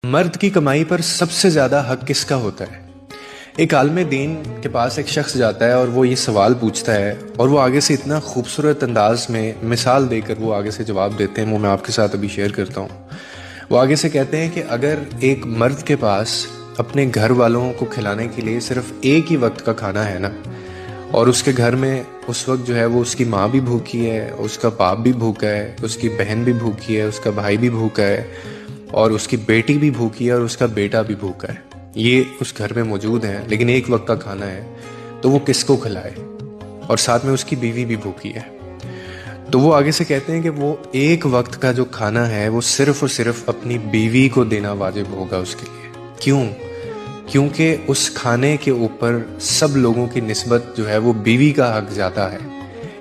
मर्द की कमाई पर सबसे ज्यादा हक किसका होता है? एक आलमे दीन के पास एक शख्स जाता है और वो ये सवाल पूछता है और वो आगे से इतना खूबसूरत अंदाज में मिसाल देकर वो आगे से जवाब देते हैं, वो मैं आपके साथ अभी शेयर करता हूँ। वो आगे से कहते हैं कि अगर एक मर्द के पास अपने घर वालों को खिलाने के लिए सिर्फ एक ही वक्त का खाना है ना, और उसके घर में उस वक्त जो है वो उसकी माँ भी भूखी है, उसका बाप भी भूखा है, उसकी बहन भी भूखी है, उसका भाई भी भूखा है और उसकी बेटी भी भूखी है और उसका बेटा भी भूखा है, ये उस घर में मौजूद हैं, लेकिन एक वक्त का खाना है, तो वो किसको खिलाए? और साथ में उसकी बीवी भी भूखी है। तो वो आगे से कहते हैं कि वो एक वक्त का जो खाना है वो सिर्फ और सिर्फ अपनी बीवी को देना वाजिब होगा उसके लिए। क्यों? क्योंकि उस खाने के ऊपर सब लोगों की निस्बत जो है वो बीवी का हक ज़्यादा है।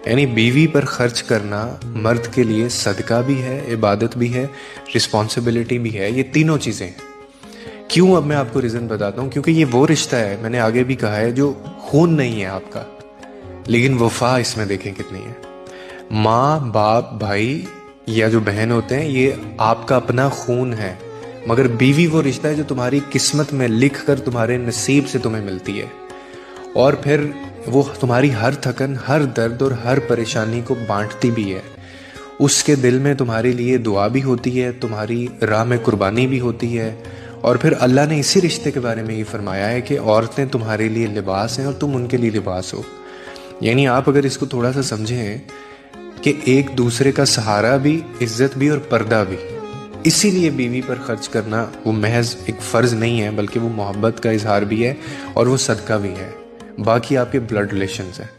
यानी बीवी पर खर्च करना मर्द के लिए सदका भी है, इबादत भी है, रिस्पॉन्सिबिलिटी भी है, ये तीनों चीज़ें हैं। क्यों? अब मैं आपको रीज़न बताता हूँ। क्योंकि ये वो रिश्ता है, मैंने आगे भी कहा है, जो खून नहीं है आपका, लेकिन वफा इसमें देखें कितनी है। माँ बाप भाई या जो बहन होते हैं ये आपका अपना खून है, मगर बीवी वो रिश्ता है जो तुम्हारी किस्मत में लिख कर तुम्हारे नसीब से तुम्हें मिलती है, और फिर वो तुम्हारी हर थकन, हर दर्द और हर परेशानी को बांटती भी है। उसके दिल में तुम्हारे लिए दुआ भी होती है, तुम्हारी राह में कुर्बानी भी होती है। और फिर अल्लाह ने इसी रिश्ते के बारे में ये फरमाया है कि औरतें तुम्हारे लिए लिबास हैं और तुम उनके लिए लिबास हो। यानी आप अगर इसको थोड़ा सा समझें कि एक दूसरे का सहारा भी, इज्जत भी और पर्दा भी। इसीलिए बीवी पर खर्च करना वो महज एक फ़र्ज़ नहीं है, बल्कि वो मोहब्बत का इजहार भी है और वो सदका भी है। बाकी आपके ब्लड रिलेशंस हैं।